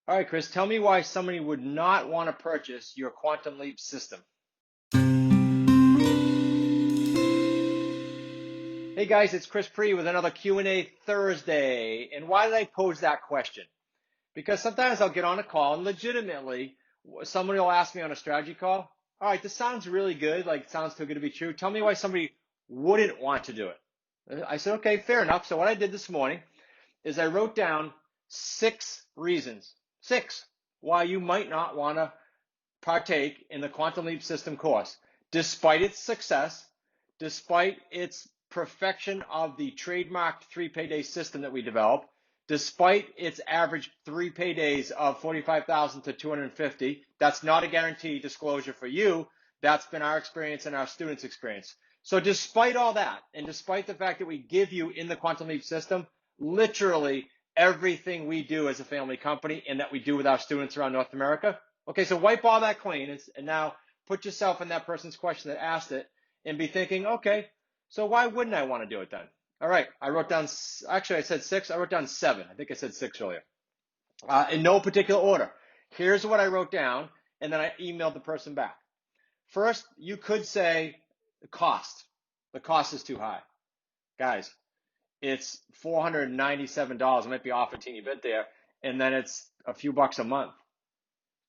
All right, Chris, tell me why somebody would not want to purchase your Quantum Leap system. Hey guys, it's Chris Pre with another Q&A Thursday. And why did I pose that question? Because sometimes I'll get on a call and legitimately somebody will ask me on a strategy call, all right, this sounds really good, like it sounds too good to be true. Tell me why somebody wouldn't want to do it. I said, okay, fair enough. So what I did this morning is I wrote down 6 reasons, 6, why you might not want to partake in the Quantum Leap System course, despite its success, despite its perfection of the trademarked 3 payday system that we developed, despite its average 3 paydays of 45,000 to 250. That's not a guaranteed disclosure for you. That's been our experience and our students' experience. So despite all that, and despite the fact that we give you in the Quantum Leap system, literally everything we do as a family company and that we do with our students around North America. Okay, so wipe all that clean and now put yourself in that person's question that asked it and be thinking, okay, so why wouldn't I want to do it then? All right, I wrote down, actually I said 6, I wrote down 7. I think I said 6 earlier. In no particular order. Here's what I wrote down, and then I emailed the person back. First, you could say the cost. The cost is too high. Guys, it's $497. It might be off a teeny bit there, and then it's a few bucks a month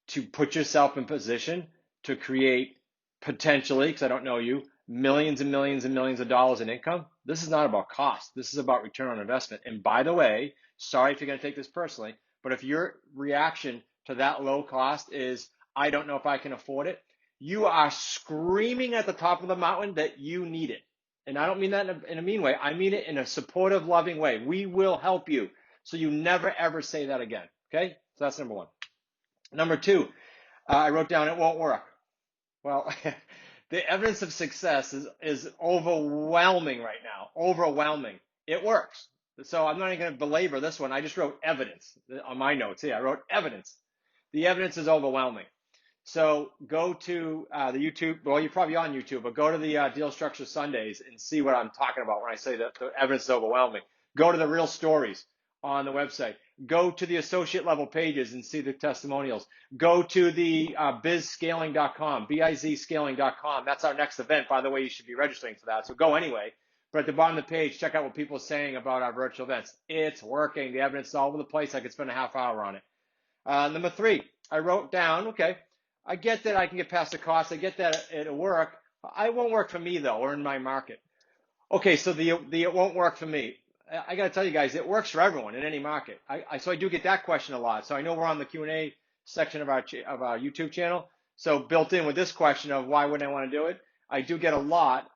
to put yourself in position to create potentially, because I don't know you, millions and millions and millions of dollars in income. This is not about cost. This is about return on investment. And by the way, sorry if you're going to take this personally, but if your reaction to that low cost is, I don't know if I can afford it, you are screaming at the top of the mountain that you need it. And I don't mean that in a mean way. I mean it in a supportive, loving way. We will help you. So you never, ever say that again. Okay? So that's number 1. Number 2, I wrote down it won't work. Well, the evidence of success is overwhelming right now. Overwhelming. It works. So I'm not even going to belabor this one. I just wrote evidence on my notes. Yeah, I wrote evidence. The evidence is overwhelming. So go to the YouTube. Well, you're probably on YouTube, but go to the Deal Structure Sundays and see what I'm talking about when I say that the evidence is overwhelming. Go to the real stories on the website. Go to the associate level pages and see the testimonials. Go to the bizscaling.com, bizscaling.com. That's our next event. By the way, you should be registering for that. So go anyway. But at the bottom of the page, check out what people are saying about our virtual events. It's working. The evidence is all over the place. I could spend a half hour on it. Number 3, I wrote down, okay, I get that I can get past the cost. I get that it'll work. It won't work for me, though, or in my market. Okay, so the it won't work for me. I got to tell you guys, it works for everyone in any market. So I do get that question a lot. So I know we're on the Q&A section of our YouTube channel. So built in with this question of why wouldn't I want to do it, I do get a lot.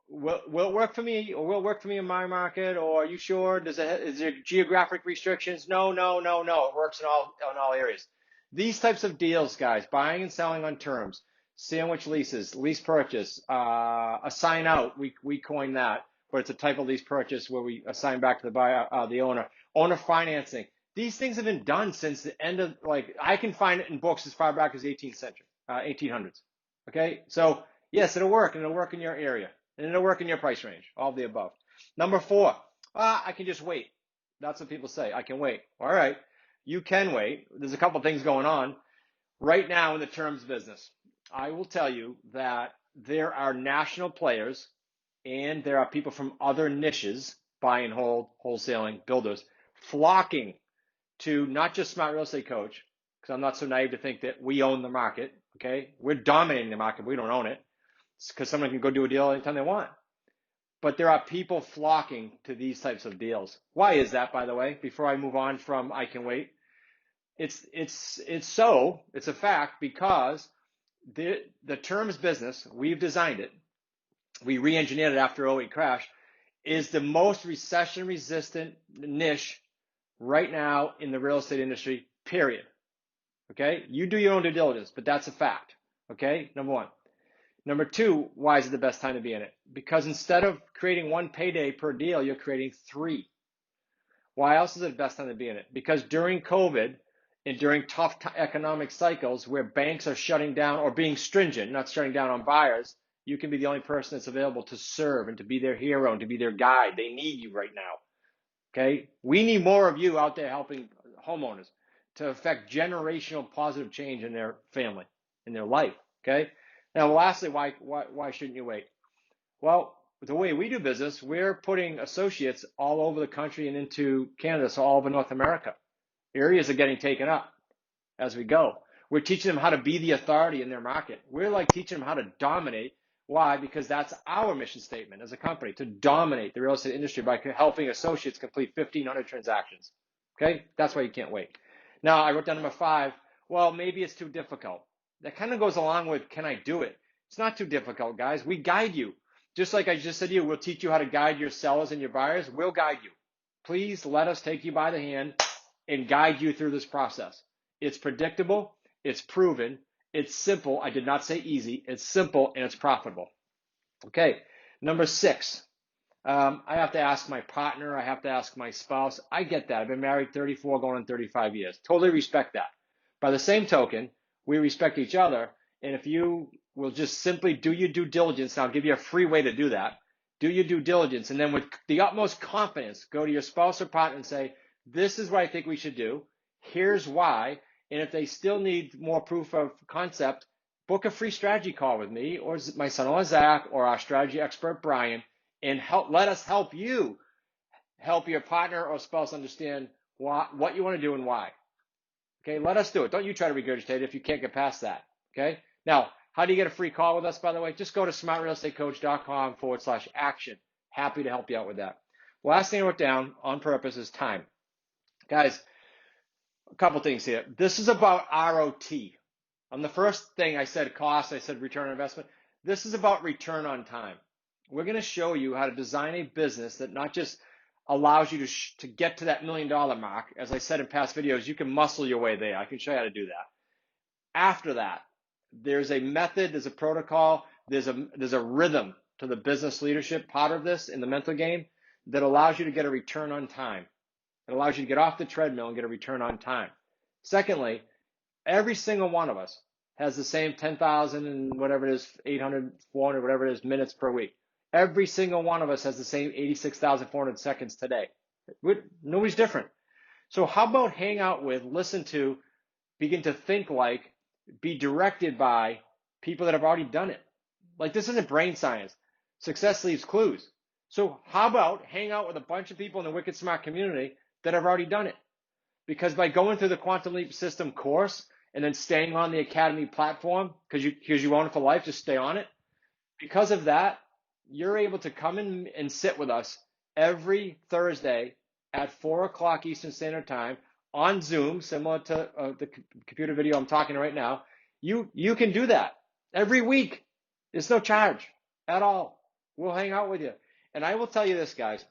Will it work for me, or will it work for me in my market? Or are you sure? Is there geographic restrictions? No. It works in all areas. These types of deals, guys, buying and selling on terms, sandwich leases, lease purchase, assign out. We coined that. But it's a type of lease purchase where we assign back to the buyer, the owner financing. These things have been done since the end of, I can find it in books as far back as 18th century, 1800s. Okay, so yes, it'll work, and it'll work in your area, and it'll work in your price range, all of the above. Number 4, I can just wait. That's what people say. I can wait. All right, you can wait. There's a couple things going on right now in the terms business. I will tell you that there are national players and there are people from other niches, buy and hold, wholesaling, builders, flocking to not just Smart Real Estate Coach, because I'm not so naive to think that we own the market, okay? We're dominating the market. We don't own it. It's because someone can go do a deal anytime they want. But there are people flocking to these types of deals. Why is that, by the way, before I move on from I can wait? It's a fact because the terms business, we've designed it, we re-engineered it after 08 crash, is the most recession-resistant niche right now in the real estate industry, period. Okay? You do your own due diligence, but that's a fact. Okay? Number 1. Number 2, why is it the best time to be in it? Because instead of creating 1 payday per deal, you're creating 3. Why else is it the best time to be in it? Because during COVID and during tough economic cycles where banks are shutting down or being stringent, not shutting down on buyers, you can be the only person that's available to serve and to be their hero and to be their guide. They need you right now. Okay? We need more of you out there helping homeowners. to affect generational positive change in their family, in their life. Okay. Now, lastly, why shouldn't you wait? Well, the way we do business, we're putting associates all over the country and into Canada, so all over North America. Areas are getting taken up as we go. We're teaching them how to be the authority in their market. We're like teaching them how to dominate. Why? Because that's our mission statement as a company, to dominate the real estate industry by helping associates complete 1,500 transactions. Okay? That's why you can't wait. Now, I wrote down number 5. Well, maybe it's too difficult. That kind of goes along with, can I do it? It's not too difficult, guys. We guide you. Just like I just said to you, we'll teach you how to guide your sellers and your buyers. We'll guide you. Please let us take you by the hand and guide you through this process. It's predictable. It's proven. It's simple. I did not say easy. It's simple and it's profitable. Okay. Number 6. I have to ask my partner. I have to ask my spouse. I get that. I've been married 34, going on 35 years. Totally respect that. By the same token, we respect each other. And if you will just simply do your due diligence, and I'll give you a free way to do that. Do your due diligence. And then with the utmost confidence, go to your spouse or partner and say, this is what I think we should do. Here's why. And if they still need more proof of concept, book a free strategy call with me or my son-in-law Zach or our strategy expert Brian, and let us help you help your partner or spouse understand what you want to do and why. Okay, let us do it. Don't you try to regurgitate it if you can't get past that. Okay, now, how do you get a free call with us, by the way? Just go to smartrealestatecoach.com/action. Happy to help you out with that. Last thing I wrote down on purpose is time. Guys, a couple things here. This is about ROT. On the first thing I said cost, I said return on investment. This is about return on time. We're going to show you how to design a business that not just allows you to get to that $1 million mark. As I said in past videos, you can muscle your way there. I can show you how to do that. After that, there's a method, there's a protocol, there's a rhythm to the business leadership part of this in the mental game that allows you to get a return on time. It allows you to get off the treadmill and get a return on time. Secondly, every single one of us has the same 10,000 and whatever it is, 800, 400, whatever it is, minutes per week. Every single one of us has the same 86,400 seconds today. Nobody's different. So how about hang out with, listen to, begin to think like, be directed by people that have already done it. Like, this isn't brain science. Success leaves clues. So how about hang out with a bunch of people in the Wicked Smart community that have already done it? Because by going through the Quantum Leap System course and then staying on the Academy platform, because you own it for life, just stay on it. Because of that, you're able to come in and sit with us every Thursday at 4 o'clock Eastern Standard Time on Zoom, similar to the computer video I'm talking right now. You can do that every week. There's no charge at all. We'll hang out with you. And I will tell you this, guys,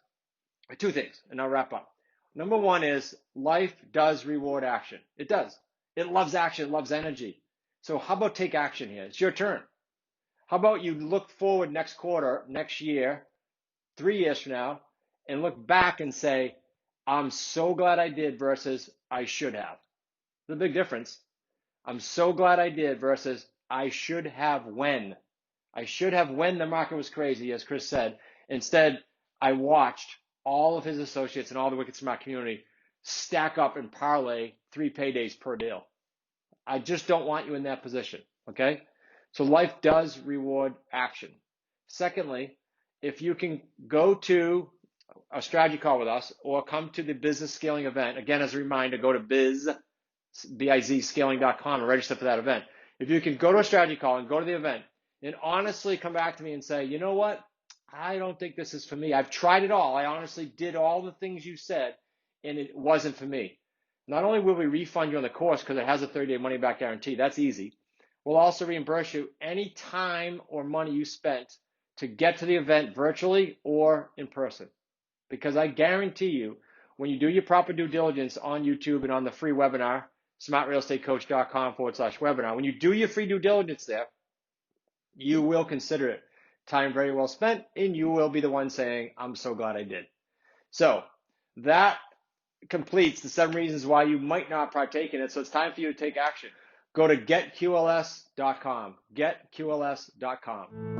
2 things, and I'll wrap up. Number 1 is life does reward action. It does. It loves action. It loves energy. So how about take action here? It's your turn. How about you look forward next quarter, next year, 3 years from now, and look back and say, I'm so glad I did versus I should have. There's a big difference. I'm so glad I did versus I should have when. I should have when the market was crazy, as Chris said. Instead, I watched all of his associates and all the Wicked Smart community stack up and parlay 3 paydays per deal. I just don't want you in that position, okay? So life does reward action. Secondly, if you can go to a strategy call with us or come to the business scaling event, again, as a reminder, go to bizscaling.com and register for that event. If you can go to a strategy call and go to the event and honestly come back to me and say, you know what? I don't think this is for me. I've tried it all. I honestly did all the things you said and it wasn't for me. Not only will we refund you on the course because it has a 30-day money-back guarantee, that's easy. We'll also reimburse you any time or money you spent to get to the event virtually or in person. Because I guarantee you, when you do your proper due diligence on YouTube and on the free webinar, smartrealestatecoach.com/webinar, when you do your free due diligence there, you will consider it time very well spent, and you will be the one saying, I'm so glad I did. So that completes the 7 reasons why you might not partake in it. So it's time for you to take action. Go to getqls.com, getqls.com.